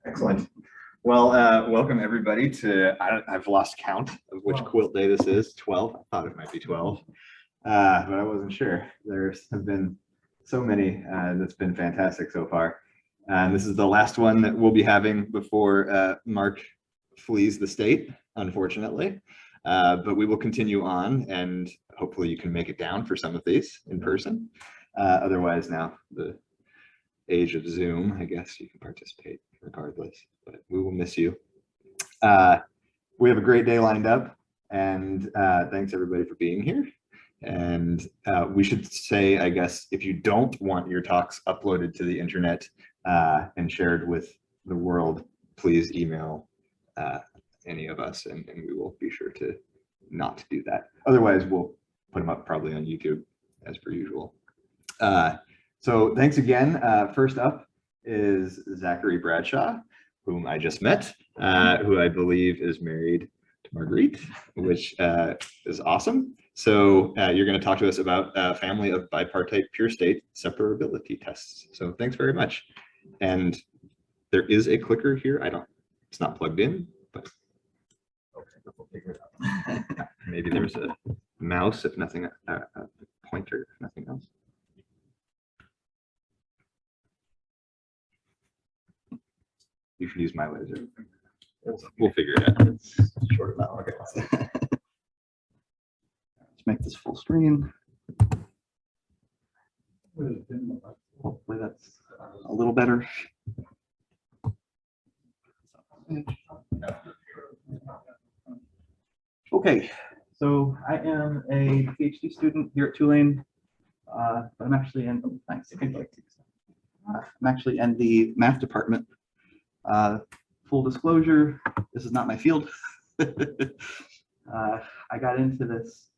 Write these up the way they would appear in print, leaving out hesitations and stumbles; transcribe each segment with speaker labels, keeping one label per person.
Speaker 1: Excellent. Well, welcome everybody to, I've lost count of which quilt day this is, 12. I thought it might be 12, but I wasn't sure. There have been so many that's been fantastic so far. And this is the last one that we'll be having before Mark flees the state, unfortunately. But we will continue on, and hopefully you can make it down for some of these in person. Otherwise, now the age of Zoom, I guess you can participate regardless, but we will miss you. We have a great day lined up, and thanks everybody for being here. And we should say, I guess, if you don't want your talks uploaded to the internet and shared with the world, please email any of us, and we will be sure to not do that. Otherwise, we'll put them up probably on YouTube as per usual. So thanks again. First up is Zachary Bradshaw, whom I just met, who I believe is married to Margarite, which is awesome. So you're going to talk to us about a family of bipartite pure state separability tests. So thanks very much. And there is a clicker here. It's not plugged in, but okay, we'll figure it out. Maybe there's a mouse, if nothing, a pointer, if nothing else. You should use my laser. We'll figure it out. It's short enough. Okay. Let's make this full screen. Hopefully that's a little better. Okay, so I am a PhD student here at Tulane, but I'm actually in. Oh, thanks. I'm actually in the math department. Full disclosure, this is not my field. I got into this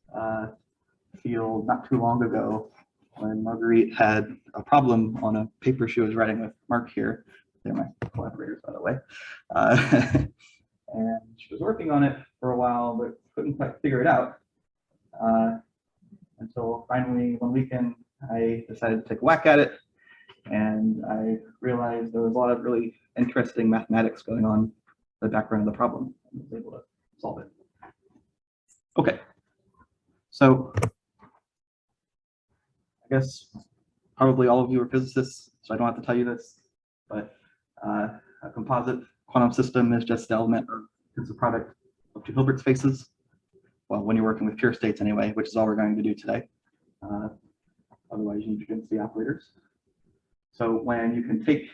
Speaker 1: field not too long ago when Margarite had a problem on a paper she was writing with Mark here. They're my collaborators, by the way. And she was working on it for a while, but couldn't quite figure it out until finally one weekend I decided to take a whack at it. And I realized there was a lot of really interesting mathematics going on in the background of the problem. I was able to solve it. Okay, so I guess probably all of you are physicists, so I don't have to tell you this, but a composite quantum system is just the element or tensor product of two Hilbert spaces. Well, when you're working with pure states anyway, which is all we're going to do today. Otherwise, you need density operators. So when you can take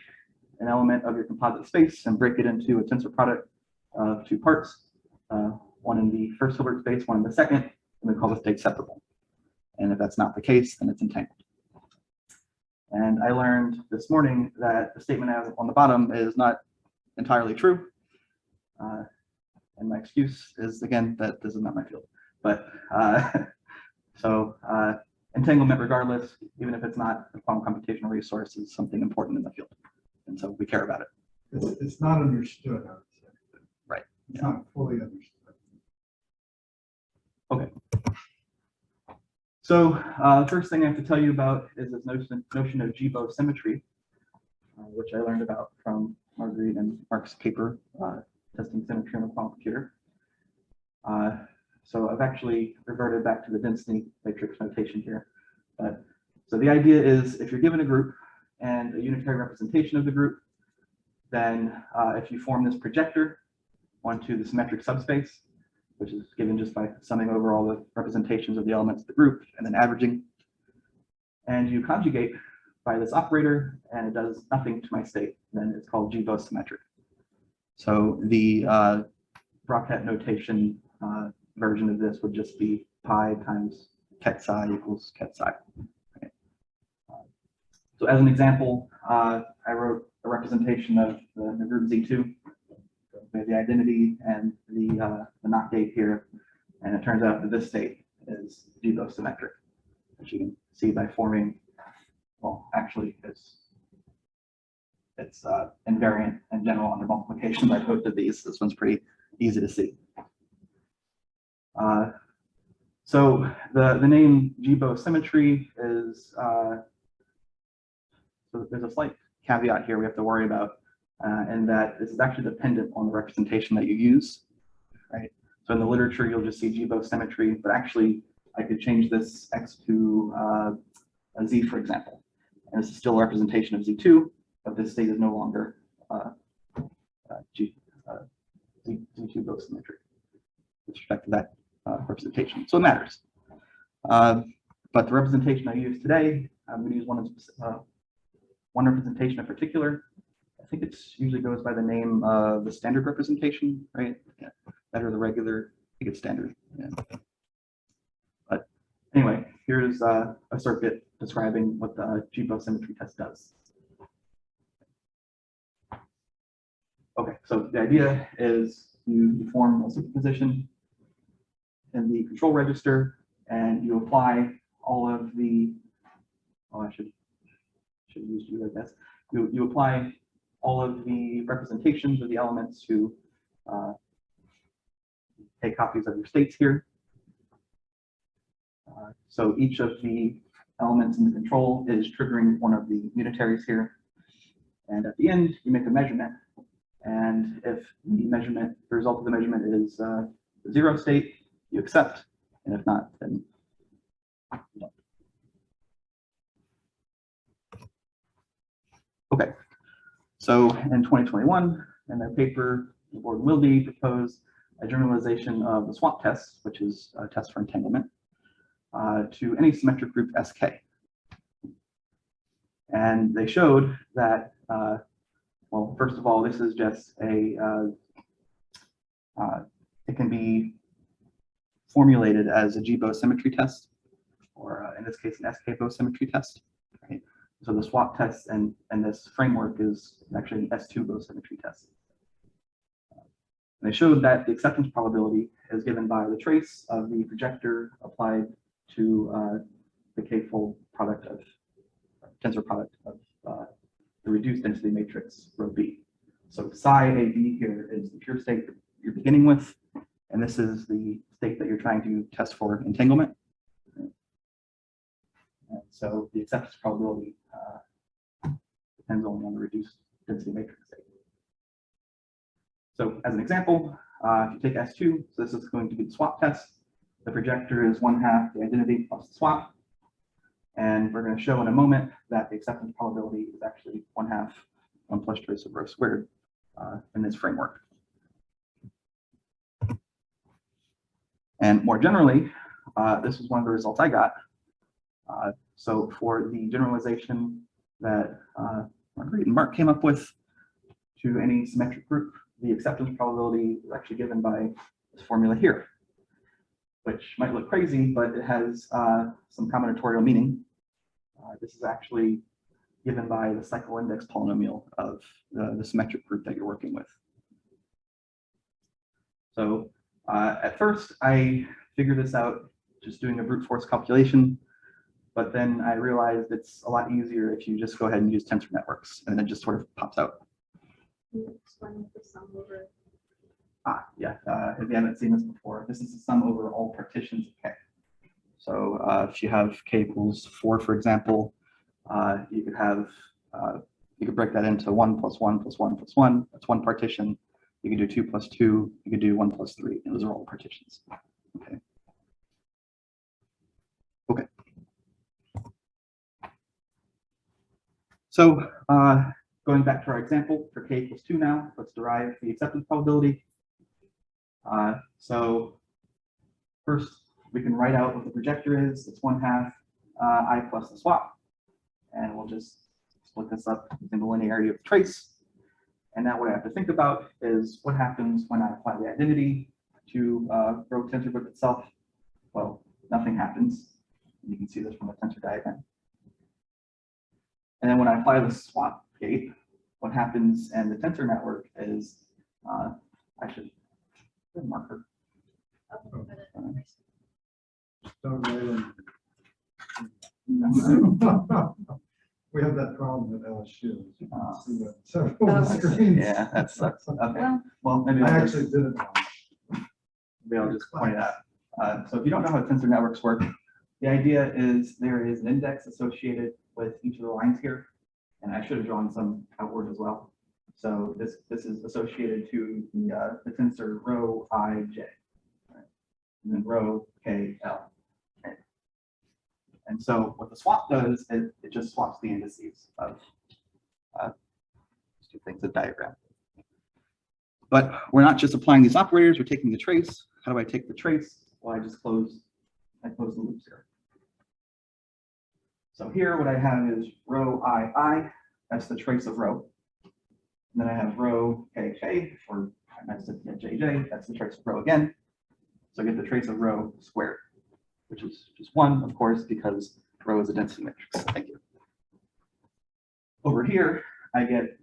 Speaker 1: an element of your composite space and break it into a tensor product of two parts, one in the first Hilbert space, one in the second, and we call the state separable. And if that's not the case, then it's entangled. And I learned this morning that the statement I have on the bottom is not entirely true. And my excuse is, again, that this is not my field. But entanglement, regardless, even if it's not a quantum computational resource, is something important in the field. And so we care about it.
Speaker 2: It's not understood, I would say.
Speaker 1: Right.
Speaker 2: It's not fully understood.
Speaker 1: Okay. So the first thing I have to tell you about is this notion of G-bow symmetry, which I learned about from Margarite and Mark's paper, testing symmetry on a quantum computer. So I've actually reverted back to the density matrix notation here. So the idea is if you're given a group and a unitary representation of the group, then if you form this projector onto the symmetric subspace, which is given just by summing over all the representations of the elements of the group and then averaging, and you conjugate by this operator and it does nothing to my state, then it's called G-bow symmetric. So the Brockett notation version of this would just be pi times ket psi equals ket psi. Okay. So as an example, I wrote a representation of the group Z2, the identity and the not gate here, and it turns out that this state is G-bow symmetric, which you can see by forming, well, actually it's invariant and general under multiplication by both of these. This one's pretty easy to see. So the name G-bow symmetry is, so there's a slight caveat here we have to worry about.
Speaker 3: and that this is actually dependent on the representation that you use, right? So in the literature, you'll just see G-bow symmetry, but actually I could change this X to a Z, for example. And this is still a representation of Z2, but this state is no longer Z2 bow symmetry with respect to that representation. So it matters. But the representation I use today, I'm going to use one representation in particular. I think it usually goes by the name of the standard representation, right? Yeah. That or the regular, I think it's standard. Yeah. But anyway, here's a circuit describing what the G-bow symmetry test does. Okay, so the idea is you form a superposition in the control register, and you apply all of the, I should have used you, I guess. You apply all of the representations of the elements to take copies of your states here. So each of the elements in the control is triggering one of the unitaries here. And at the end, you make a measurement. And if the result of the measurement is the 0 state, you accept. And if not, then you don't. Okay. So in 2021, in their paper, LaBorde and Wilde proposed a generalization of the swap test, which is a test for entanglement, to any symmetric group SK. And they showed that, well, first of all, this is just it can be formulated as a G-bow symmetry test, or in this case, an SK bow symmetry test. Right? So the swap test and this framework is actually an S2 bow symmetry test. And they showed that the acceptance probability is given by the trace of the projector applied to the k-fold product of tensor product of the reduced density matrix rho B. So psi AB here is the pure state you're beginning with, and this is the state that you're trying to test for entanglement. And so the acceptance probability depends only on the reduced density matrix state. So as an example, if you take S2, so this is going to be the swap test. The projector is 1/2 the identity plus the swap. And we're going to show in a moment that the acceptance probability is actually 1/2 1 plus trace of rho squared in this framework. And more generally, this is one of the results I got. So for the generalization that Margarite and Mark came up with to any symmetric group, the acceptance probability is actually given by this formula here, which might look crazy, but it has some combinatorial meaning. This is actually given by the cycle index polynomial of the symmetric group that you're working with. So at first, I figured this out just doing a brute force calculation, but then I realized it's a lot easier if you just go ahead and use tensor networks, and it just sort of pops out.
Speaker 4: Can you explain the sum over?
Speaker 3: Yeah, if you haven't seen this before, this is the sum over all partitions of K. So if you have K equals 4, for example, you could have, you could break that into 1 plus 1 plus 1 plus 1. That's one partition. You could do 2 plus 2. You could do 1 plus 3. And those are all partitions. Okay. Okay. So going back to our example for K equals 2 now, let's derive the acceptance probability. So first, we can write out what the projector is. It's 1/2 I plus the swap. And we'll just split this up using the linearity of the trace. And now what I have to think about is what happens when I apply the identity to rho tensor group itself. Well, nothing happens. You can see this from the tensor diagram. And then when I apply the swap gate, what happens in the tensor network is I should put a marker.
Speaker 2: Don't write it. We have that problem at LSU. You can see that several screens.
Speaker 3: Yeah, that sucks. Okay. Well, maybe
Speaker 2: I
Speaker 3: I'll just,
Speaker 2: actually did it once.
Speaker 3: maybe I'll just point it out. So if you don't know how tensor networks work, the idea is there is an index associated with each of the lines here. And I should have drawn some outward as well. So this is associated to the tensor rho I, J, right? And then rho K, L. Right? And so what the swap does is it just swaps the indices of these two things, the diagram. But we're not just applying these operators, we're taking the trace. How do I take the trace? Well, I close the loops here. So here what I have is rho I, that's the trace of rho. And then I have rho KK, or I might say JJ, that's the trace of rho again. So I get the trace of rho squared, which is just 1, of course, because rho is a density matrix. Thank you. Over here, I get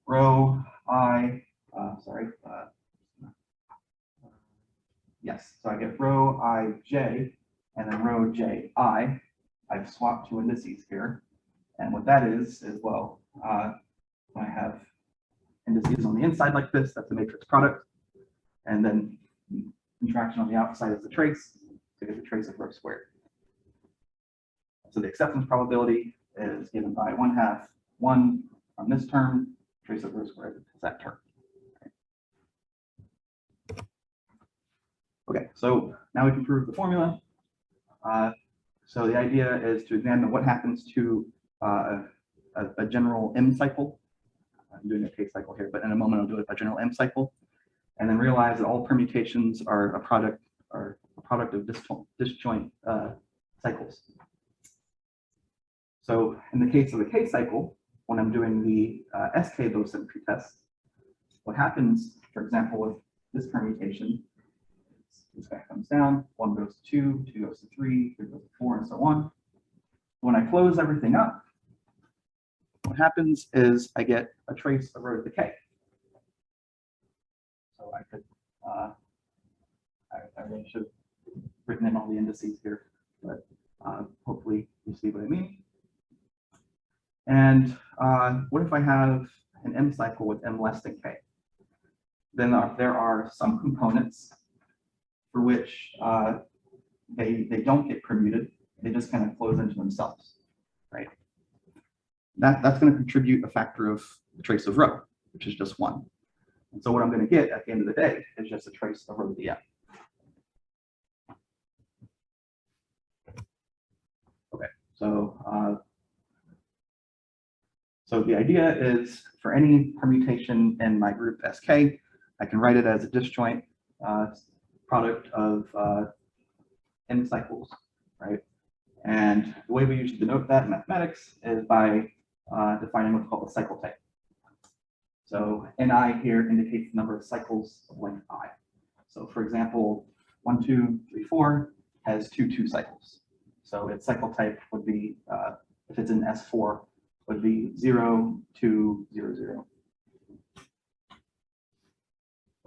Speaker 3: rho I, yes, so I get rho IJ and then rho JI. I've swapped two indices here. And what that is well, I have indices on the inside like this, that's the matrix product. And then contraction on the outside is the trace, to get the trace of rho squared. So the acceptance probability is given by 1/2, 1 on this term, trace of rho squared is that term. Okay, so now we can prove the formula. So the idea is to examine what happens to a general M cycle. I'm doing a K cycle here, but in a moment I'll do a general M cycle, and then realize that all permutations are a product of disjoint cycles. So in the case of a K cycle, when I'm doing the SK Bow symmetry test, what happens, for example, with this permutation, this guy comes down, 1 goes to 2, 2 goes to 3, 3 goes to 4, and so on. When I close everything up, what happens is I get a trace of rho to the K. So I could, I really should have written in all the indices here, but hopefully you see what I mean. And what if I have an M cycle with M less than K? Then there are some components for which they don't get permuted. They just kind of close into themselves, right? That's going to contribute a factor of the trace of rho, which is just 1. And so what I'm going to get at the end of the day is just a trace of rho to the M. Okay, so the idea is for any permutation in my group SK, I can write it as a disjoint product of n cycles, right? And the way we usually denote that in mathematics is by defining what's called a cycle type. So Ni here indicates the number of cycles of length I. So for example, 1, 2, 3, 4 has 2 cycles. So its cycle type would be, if it's in S4, would be 0, 2, 0, 0.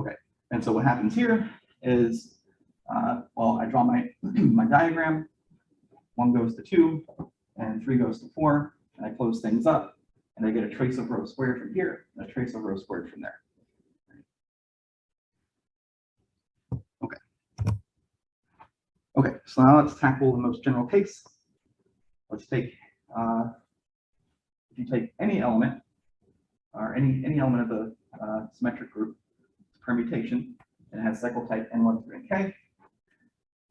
Speaker 3: Okay, and so what happens here is, well, I draw my, my diagram. 1 goes to 2, and 3 goes to 4, and I close things up, and I get a trace of rho squared from here, and a trace of rho squared from there. Okay. Okay, so now let's tackle the most general case. Let's take, if you take any element, or any element of the symmetric group, it's a permutation, and it has cycle type n1 through nk,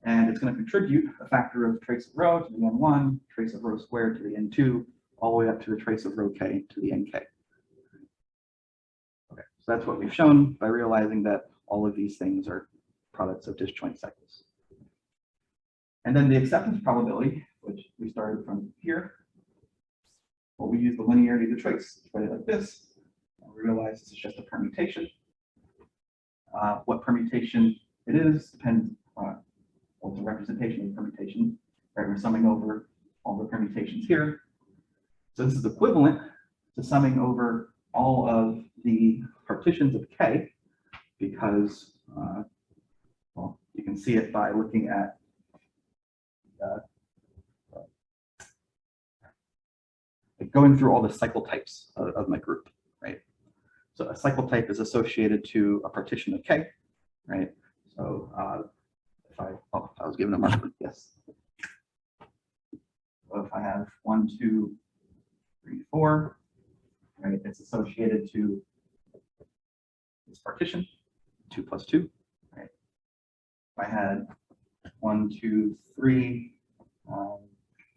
Speaker 3: and it's going to contribute a factor of trace of rho to the n1, trace of rho squared to the n2, all the way up to the trace of rho k to the nk. Okay, so that's what we've shown by realizing that all of these things are products of disjoint cycles. And then the acceptance probability, which we started from here, well, we use the linearity of the trace, write it like this. And we realize this is just a permutation. What permutation it is depends on what's a representation of permutation. Right, we're summing over all the permutations here. So this is equivalent to summing over all of the partitions of K, because well, you can see it by looking at going through all the cycle types of my group, right? So a cycle type is associated to a partition of K, right? So if I was given a marker, yes. So if I have 1, 2, 3, 4, right? It's associated to this partition, 2 plus 2, right? If I had 1, 2, 3,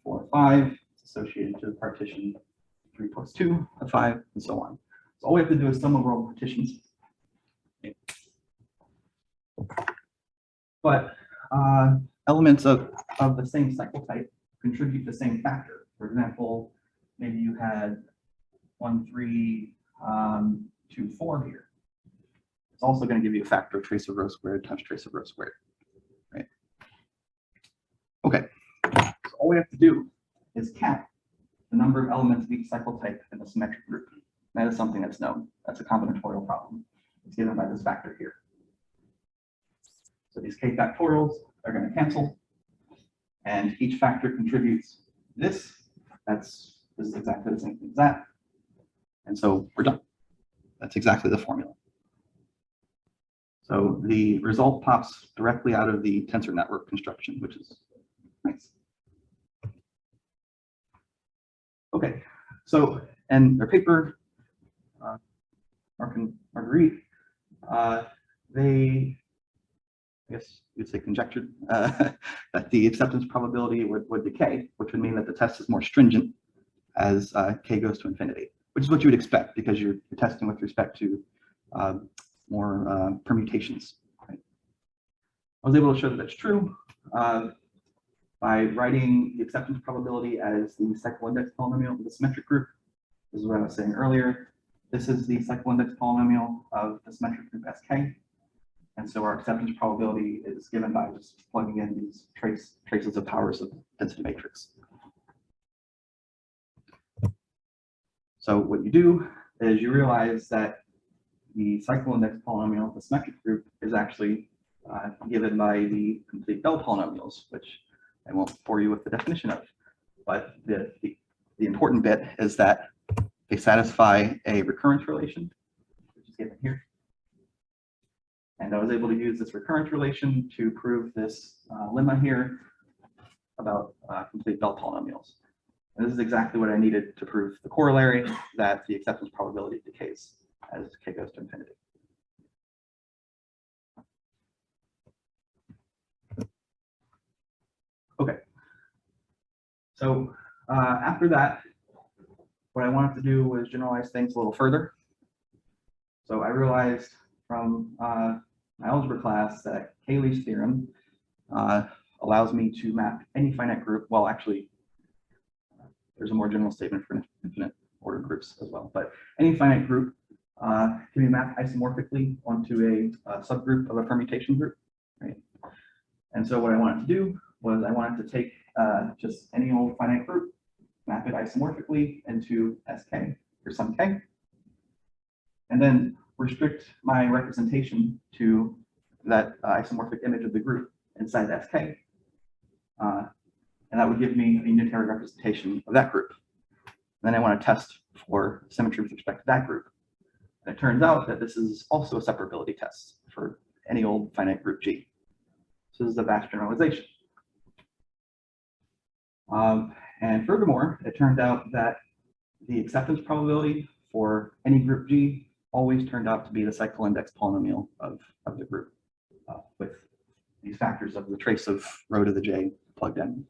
Speaker 3: 4, 5, it's associated to the partition 3 plus 2, a 5, and so on. So all we have to do is sum over all partitions. Okay. But elements of the same cycle type contribute the same factor. For example, maybe you had 1, 3, 2, 4 here. It's also going to give you a factor of trace of rho squared times trace of rho squared, right? Okay, so all we have to do is count the number of elements of each cycle type in the symmetric group. That is something that's known. That's a combinatorial problem. It's given by this factor here. So these k factorials are going to cancel, and each factor contributes this. This is exactly the same thing as that. And so we're done. That's exactly the formula. So the result pops directly out of the tensor network construction, which is nice. Okay, so in their paper, Mark and Margarite, they, I guess you'd say, conjectured that the acceptance probability would decay, which would mean that the test is more stringent as k goes to infinity, which is what you would expect because you're testing with respect to more permutations. Right? I was able to show that that's true by writing the acceptance probability as the cycle index polynomial of the symmetric group. This is what I was saying earlier. This is the cycle index polynomial of the symmetric group Sk. And so our acceptance probability is given by just plugging in these traces of powers of density matrix. So what you do is you realize that the cycle index polynomial of the symmetric group is actually given by the complete Bell polynomials, which I won't bore you with the definition of. But the important bit is that they satisfy a recurrence relation, which is given here. And I was able to use this recurrence relation to prove this lemma here about complete Bell polynomials. And this is exactly what I needed to prove the corollary that the acceptance probability decays as k goes to infinity. Okay. So after that, what I wanted to do was generalize things a little further. So I realized from my algebra class that Cayley's theorem allows me to map any finite group. Well, actually, there's a more general statement for infinite ordered groups as well. But any finite group can be mapped isomorphically onto a subgroup of a permutation group, right? And so what I wanted to do was I wanted to take just any old finite group, map it isomorphically into Sk for some k, and then restrict my representation to that isomorphic image of the group inside Sk. And that would give me a unitary representation of that group. Then I want to test for symmetry with respect to that group. And it turns out that this is also a separability test for any old finite group G. So this is a vast generalization. And furthermore, it turned out that the acceptance probability for any group G always turned out to be the cycle index polynomial of the group with these factors of the trace of rho to the J plugged in.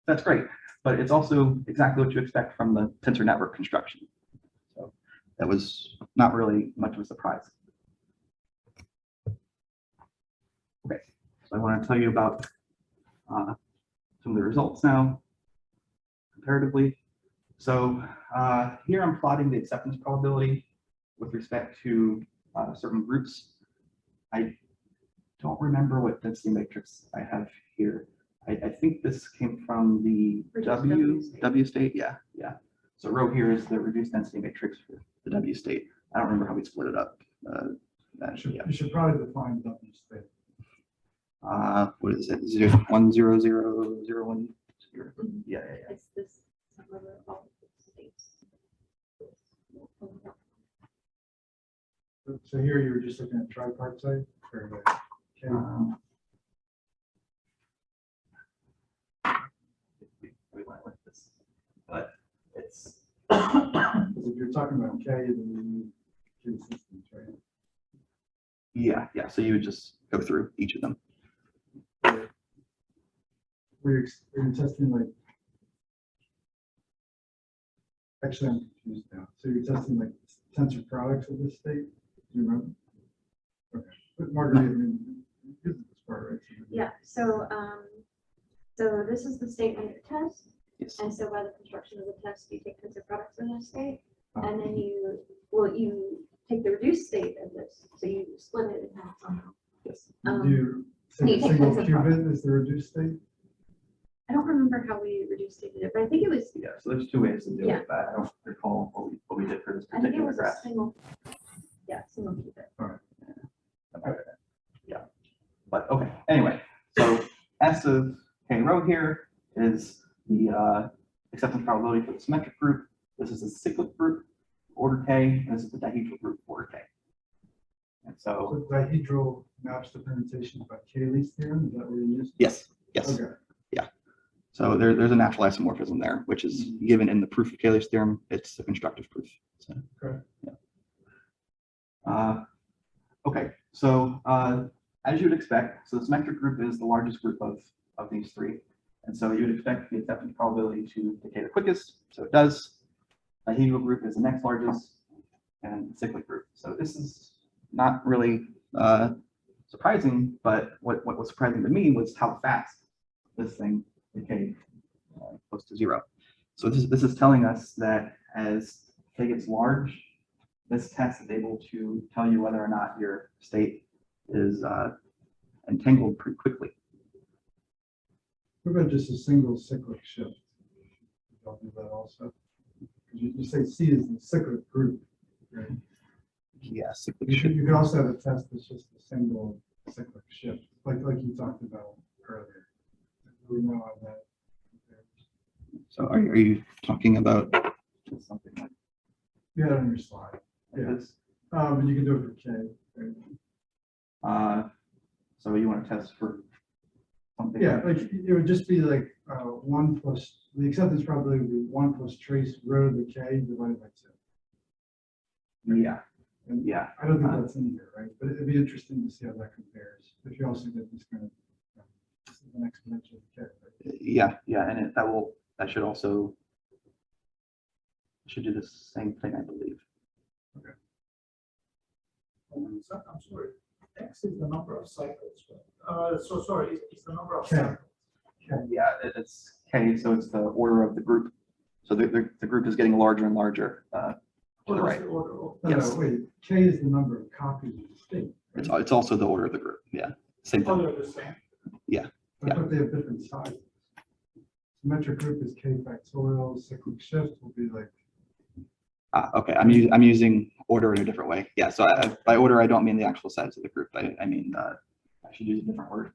Speaker 3: That's great, but it's also exactly what you expect from the tensor network construction. So that was not really much of a surprise. Okay, so I want to tell you about some of the results now, comparatively. So here I'm plotting the acceptance probability with respect to certain groups. I don't remember what density matrix I have here. I think this came from the W state. Yeah. So rho here is the reduced density matrix for the W state. I don't remember how we split it up.
Speaker 2: You should probably define W state.
Speaker 3: What is it? 1 0 0 0 1 0. Yeah.
Speaker 4: It's this sum over all the states.
Speaker 2: So here you were just looking at tripartite or the K.
Speaker 3: We went with this, but it's
Speaker 2: talking about K and K systems, right?
Speaker 3: Yeah, yeah. So you would just go through each of them.
Speaker 2: We're testing like, actually I'm confused now. So you're testing like tensor products of this state? Do you remember? Okay, but Margarite, I mean, this is this part, right?
Speaker 4: Yeah, so, so this is the state under test.
Speaker 3: Yes.
Speaker 4: And so by the construction of the test, you take tensor products in this state,
Speaker 2: Uh,
Speaker 4: and then you take the reduced state of this, so you split it in half somehow.
Speaker 3: Yes.
Speaker 2: Do you say
Speaker 4: you
Speaker 2: a
Speaker 4: take
Speaker 2: single
Speaker 4: tensor
Speaker 2: qubit is the reduced state?
Speaker 4: I don't remember how we reduced stated it, but I think it was,
Speaker 3: Yeah. So there's two ways to do
Speaker 4: Yeah.
Speaker 3: it, but I don't recall what we did for this
Speaker 4: I think it
Speaker 3: particular
Speaker 4: was a
Speaker 3: graph.
Speaker 4: single, single qubit.
Speaker 3: Yeah. But okay. Anyway, so S of K rho here is the acceptance probability for the symmetric group. This is the cyclic group, order K, and this is the dihedral group, order K. And so,
Speaker 2: So dihedral maps the permutations by Cayley's theorem, is that what you're using?
Speaker 3: yes, yes.
Speaker 2: Okay.
Speaker 3: So there's a natural isomorphism there, which is given in the proof of Cayley's theorem. It's a constructive proof. So,
Speaker 2: Okay.
Speaker 3: yeah. Okay, so as you would expect, so the symmetric group is the largest group of these three. And so you would expect the acceptance probability to decay the quickest. So it does. The dihedral group is the next largest, and the cyclic group. So this is not really surprising, but what was surprising to me was how fast this thing decayed close to zero. So this is telling us that as K gets large, this test is able to tell you whether or not your state is entangled pretty quickly.
Speaker 2: What about just a single cyclic shift? I'll do that also. 'Cause you say C is the cyclic group, right?
Speaker 3: Yeah, cyclic
Speaker 2: You
Speaker 3: shift.
Speaker 2: could also have a test that's just a single cyclic shift, like you talked about earlier. We know how that compares.
Speaker 3: So are you talking about just something like
Speaker 2: You had it on your slide. Yeah.
Speaker 3: this?
Speaker 2: And you can do it for K. Right?
Speaker 3: So you want to test for something?
Speaker 2: Yeah, like it would just be like 1 plus, the acceptance probability would be 1 plus trace rho to the K divided by 2.
Speaker 3: Yeah,
Speaker 2: And
Speaker 3: yeah.
Speaker 2: I don't think that's in here, right? But it'd be interesting to see how that compares. If you also get this kind of an exponential decay, right?
Speaker 3: Yeah, and that should also should do the same thing, I believe.
Speaker 5: So, I'm sorry, X is the number of cycles. So sorry, it's the number of
Speaker 2: K.
Speaker 5: cycles.
Speaker 3: Yeah, it's K, so it's the order of the group. So the group is getting larger and larger to the
Speaker 5: What is
Speaker 3: right.
Speaker 5: the order of-
Speaker 2: No,
Speaker 3: Yes.
Speaker 2: no, wait, K is the number of copies of the state. right?
Speaker 3: It's also the order of the group. Yeah, same
Speaker 5: Oh,
Speaker 3: thing.
Speaker 5: they're the same.
Speaker 2: I thought they have different sizes. Symmetric group is K factorial, cyclic shift will be like,
Speaker 3: Okay, I'm using order in a different way. Yeah, so by order I don't mean the actual size of the group. I mean I should use a different word.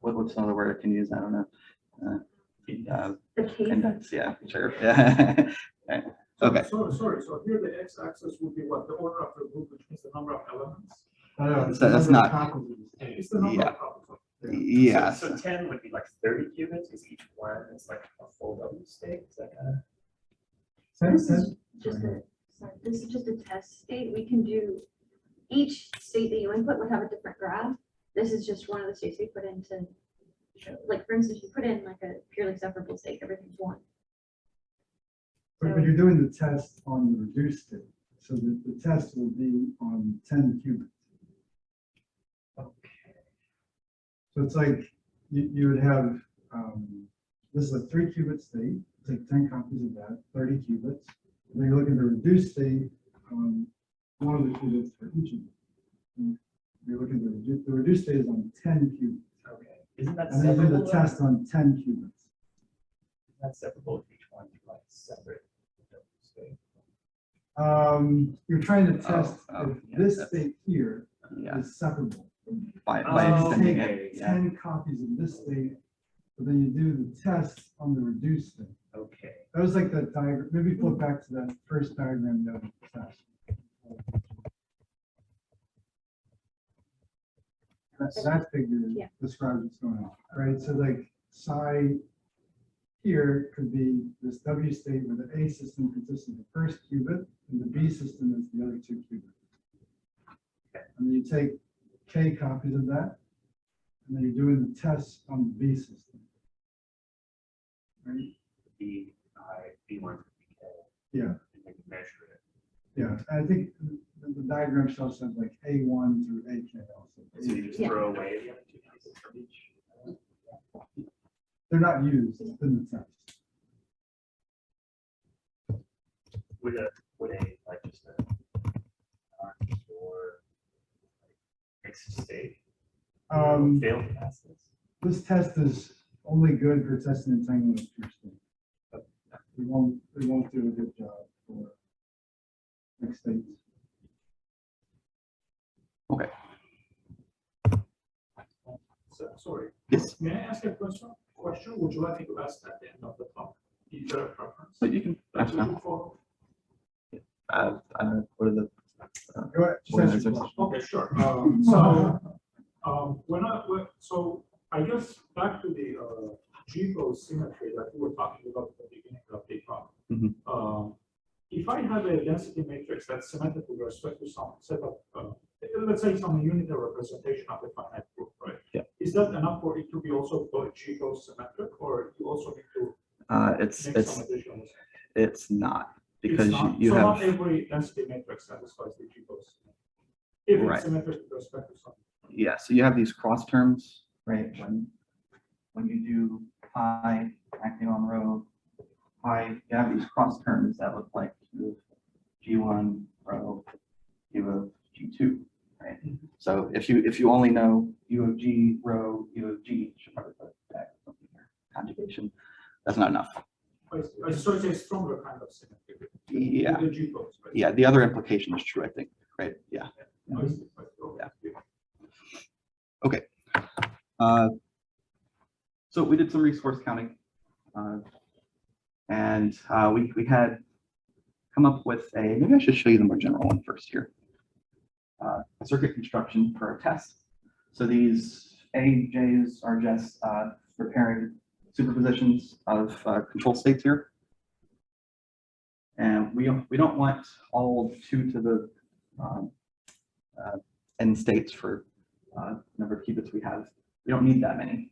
Speaker 3: What's another word I can use? I don't know.
Speaker 4: The K.
Speaker 3: Index, yeah, sure. Yeah. Okay.
Speaker 5: Sorry, so here the X-axis would be what, the order of the group, which means the number of elements?
Speaker 2: I don't know, it's
Speaker 3: So
Speaker 2: the
Speaker 3: that's
Speaker 2: number of
Speaker 3: not-
Speaker 2: copies of the state.
Speaker 5: It's the number
Speaker 3: Yeah.
Speaker 5: of copies.
Speaker 3: Yeah.
Speaker 6: So 10 would be like 30 qubits, because each one is like a full W state. Is that kind of?
Speaker 4: This is this is just a test state. We can do, each state that you input would have a different graph. This is just one of the states we put into, like, for instance, you put in like a purely separable state, everything's one.
Speaker 2: But you're doing the test on the reduced state, so the test will be on 10 qubits. So it's like you would have, this is a 3 qubit state, take 10 copies of that, 30 qubits. And then you look at the reduced state on one of the qubits for each of them. And you're looking at the reduced state is on 10 qubits.
Speaker 6: Okay. Isn't that
Speaker 2: And then you do
Speaker 6: separable?
Speaker 2: the test on 10 qubits.
Speaker 6: Isn't that separable if each one is like separate W state?
Speaker 2: You're trying to test
Speaker 3: oh,
Speaker 2: if
Speaker 3: yeah,
Speaker 2: this
Speaker 3: that's-
Speaker 2: state here
Speaker 3: Yeah.
Speaker 2: is separable.
Speaker 3: By
Speaker 6: Oh,
Speaker 3: extending
Speaker 6: okay.
Speaker 3: it. Yeah.
Speaker 2: 10 copies of this state, but then you do the test on the reduced state.
Speaker 6: Okay.
Speaker 2: That was like that diagram. Maybe flip back to that first diagram you had with the test. That figure
Speaker 4: Yeah.
Speaker 2: describes what's going on, right? So like psi here could be this W state where the A system consists of the first qubit and the B system is the other two qubits. And then you take K copies of that, and then you're doing the tests on the B system. Right?
Speaker 6: B1 to BK.
Speaker 2: Yeah,
Speaker 6: And then you measure it.
Speaker 2: yeah. I think the diagram shows that like A1 through AK also.
Speaker 6: So you just
Speaker 4: Yeah.
Speaker 6: throw away the other two pieces from each.
Speaker 2: They're not used in the test.
Speaker 6: Would a like just a or mixed state fail to pass this?
Speaker 2: This test is only good for testing entanglement of pure state. We won't do a good job for mixed states.
Speaker 3: Okay.
Speaker 5: So, sorry,
Speaker 3: Yes.
Speaker 5: may I ask a question? Would you like me to ask at the end of the talk? Is there a preference?
Speaker 3: So you can
Speaker 5: that
Speaker 3: ask
Speaker 5: you
Speaker 3: now.
Speaker 5: look for?
Speaker 3: I don't know, what are the
Speaker 2: Go ahead, just ask your
Speaker 3: organizers?
Speaker 2: question.
Speaker 5: Okay, sure. So I guess back to the GPO symmetry that we were talking about at the beginning of the talk.
Speaker 3: Mhm.
Speaker 5: If I have a density matrix that's symmetric with respect to some set of, let's say some unitary representation of a finite group, right?
Speaker 3: Yeah.
Speaker 5: Is that enough for it to be also GPO symmetric, or you also need to
Speaker 3: It's
Speaker 5: make some additional?
Speaker 3: it's not, because
Speaker 5: It's not.
Speaker 3: you
Speaker 5: So not
Speaker 3: have,
Speaker 5: every density matrix satisfies the GPOs. If
Speaker 3: Right.
Speaker 5: it's symmetric with respect to something.
Speaker 3: yeah, so you have these cross terms, right? When you do pi acting on rho pi, you have these cross terms that look like you have G1 rho, you have G2, right? So if you only know U of G rho, U of G, you should probably put that something here, conjugation. That's not enough.
Speaker 5: So it's a stronger kind of symmetry. with
Speaker 3: Yeah.
Speaker 5: The GPOs, right?
Speaker 3: Yeah, the other implication is true, I think, right? Yeah.
Speaker 5: I see. Okay.
Speaker 3: Okay. So we did some resource counting, and we had come up with maybe I should show you the more general one first here. A circuit construction for a test. So these AJs are just preparing superpositions of control states here. And we don't want all 2 to the n states for number of qubits we have. We don't need that many.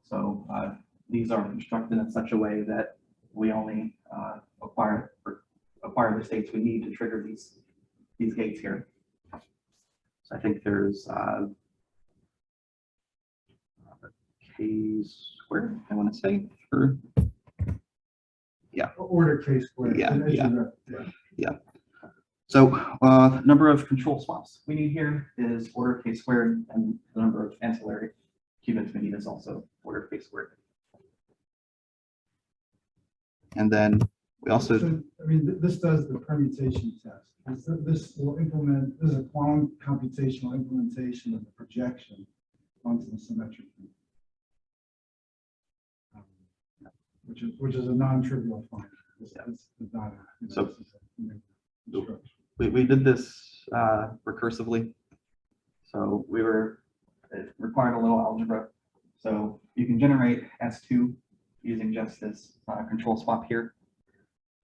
Speaker 3: So these are constructed in such a way that we only acquire the states we need to trigger these gates here. So I think there's k squared, I want to say, for
Speaker 2: Order K squared.
Speaker 3: Yeah,
Speaker 2: and as
Speaker 3: yeah.
Speaker 2: you read,
Speaker 3: So number of control swaps we need here is order k squared, and the number of ancillary qubits we need is also order k squared. And then we also,
Speaker 2: So, I mean, this does the permutation test. This will implement, this is a quantum computational implementation of the projection onto the symmetric group. Which is a non-trivial finding. This is not a-
Speaker 3: So-
Speaker 2: this is a new construction.
Speaker 3: we did this recursively. So it required a little algebra. So you can generate S2 using just this control swap here.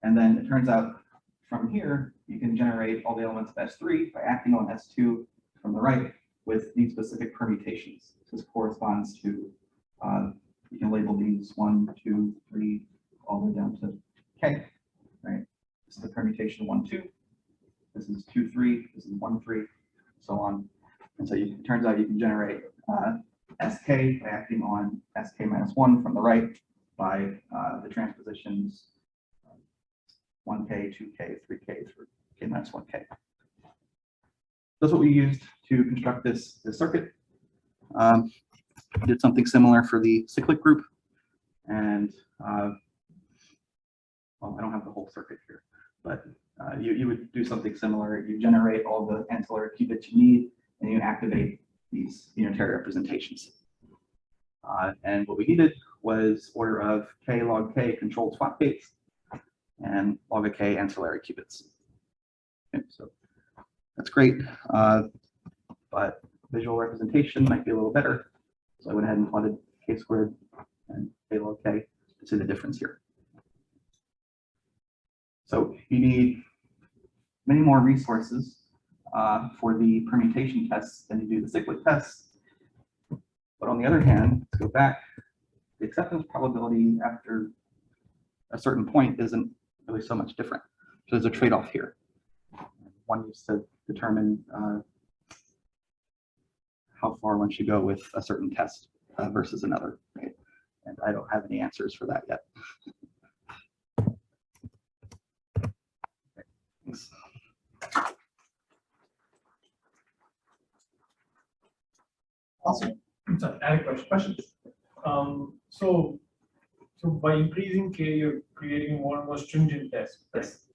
Speaker 3: And then it turns out from here, you can generate all the elements of S3 by acting on S2 from the right with these specific permutations. This corresponds to, you can label these 1, 2, 3, all the way down to K, right? This is the permutation 1, 2. This is 2, 3. This is 1, 3, so on. And so it turns out you can generate SK by acting on SK minus 1 from the right by the transpositions 1K, 2K, 3K, 3K minus 1K. That's what we used to construct this circuit. Did something similar for the cyclic group, and well, I don't have the whole circuit here, but you would do something similar. You generate all the ancillary qubits you need, and you activate these unitary representations. And what we needed was order of k log k controlled swap gates and log of k ancillary qubits. Okay, so that's great, but visual representation might be a little better. So I went ahead and plotted k squared and k log k to the difference here. So you need many more resources for the permutation tests than you do the cyclic tests. But on the other hand, to go back, the acceptance probability after a certain point isn't really so much different. So there's a trade-off here. One used to determine how far one should go with a certain test versus another, right? And I don't have any answers for that yet. Thanks.
Speaker 7: Awesome. So I had a question. So by increasing K, you're creating more and more stringent tests.
Speaker 3: Yes.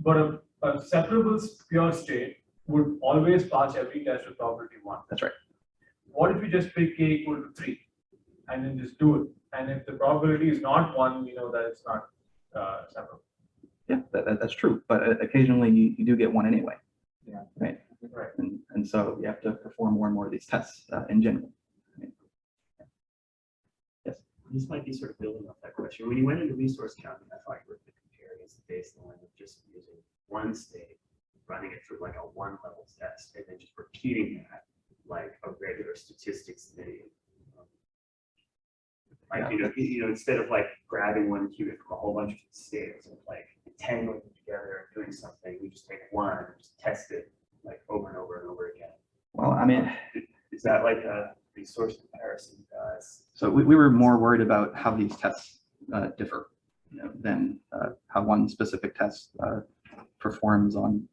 Speaker 7: But a separable pure state would always pass every test with probability 1.
Speaker 3: That's right.
Speaker 7: What if we just pick K equal to 3 and then just do it? And if the probability is not 1, we know that it's not separable.
Speaker 3: Yeah, that's true. But occasionally you do get one anyway.
Speaker 7: Yeah.
Speaker 3: Right.
Speaker 7: Right.
Speaker 3: And so you have to perform more and more of these tests in general. Right? Yes.
Speaker 6: This might be sort of building off that question. When you went into resource counting, I thought you were comparing as a baseline of just using one state, running it through like a 1-level test, and then just repeating that like a regular statistics video. Like, you know, instead of like grabbing one qubit from a whole bunch of states and like entangling them together and doing something, we just take one and just test it like over and over and over again.
Speaker 3: Well, I mean,
Speaker 6: Is that like a resource comparison, guys?
Speaker 3: so we were more worried about how these tests differ, you know, than how one specific test performs on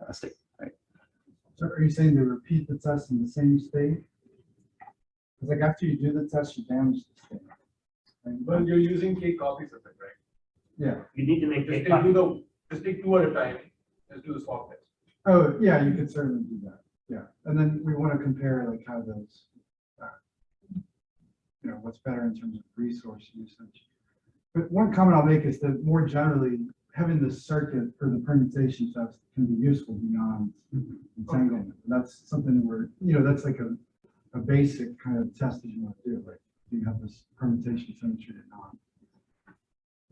Speaker 3: a state, right?
Speaker 2: So are you saying to repeat the test in the same state? Because like after you do the test, you damage the state. Right?
Speaker 7: Well, you're using K copies of it, right?
Speaker 2: Yeah.
Speaker 6: You need to make
Speaker 7: Just
Speaker 6: it.
Speaker 7: just take 2 at a time. Just do the swap test.
Speaker 2: Oh, yeah, you could certainly do that. Yeah. And then we want to compare like how those, you know, what's better in terms of resource usage. But one comment I'll make is that more generally, having the circuit for the permutation test can be useful beyond entanglement. That's something where, you know, that's like a basic kind of test that you want to do, right? You have this permutation symmetry or not.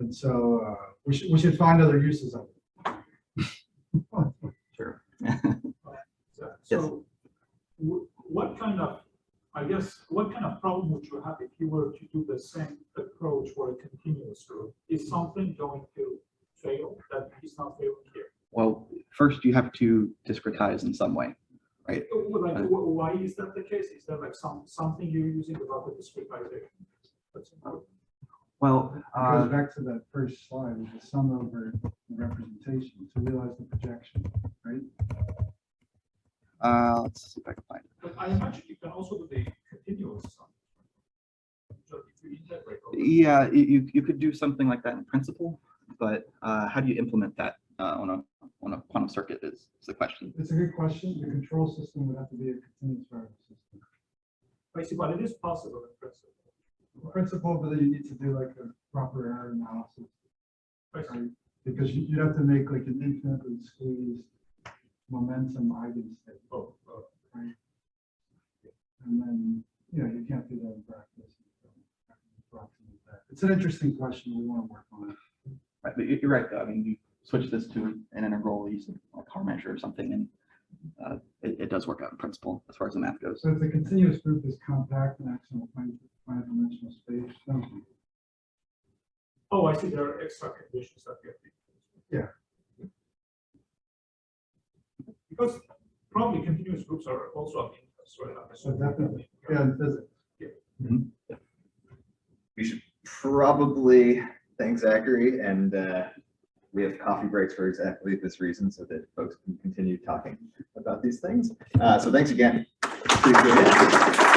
Speaker 2: And so we should find other uses of it.
Speaker 3: Sure.
Speaker 7: So what kind of, I guess, what kind of problem would you have if you were to do the same approach for a continuous group? Is something going to fail that is not failing here?
Speaker 3: Well, first you have to discretize in some way, right?
Speaker 7: Like, why is that the case? Is there like something you're using about the discretization? That's important.
Speaker 3: Well,
Speaker 2: It goes back to that first slide, the sum over the representation to realize the projection, right?
Speaker 3: let's see if I can find it.
Speaker 7: But I imagine you can also do the continuous sum. So if you integrate over.
Speaker 3: Yeah, you could do something like that in principle, but how do you implement that on a quantum circuit is the question.
Speaker 2: It's a good question. The control system would have to be a continuous variable system.
Speaker 7: I see, but it is possible in principle.
Speaker 2: In principle, but then you need to do like a proper error analysis,
Speaker 7: I see.
Speaker 2: right? Because you'd have to make like an infinitely squeezed momentum eigenstate,
Speaker 7: Oh,
Speaker 2: right? And then, you know, you can't do that in practice. It's an interesting question. We want to work on it.
Speaker 3: Right, but you're right though. I mean, you switch this to an integral using a car measure or something, and it does work out in principle as far as the math goes.
Speaker 2: So if the continuous group is compact and acts in a finite dimensional space, then
Speaker 7: oh, I see. There are extra conditions that you have to.
Speaker 2: Yeah.
Speaker 7: Because probably continuous groups are also of interest, right?
Speaker 2: so definitely, yeah, in physics.
Speaker 1: We should probably thank Zachary, and we have coffee breaks for exactly this reason, so that folks can continue talking about these things. So thanks again. Appreciate it.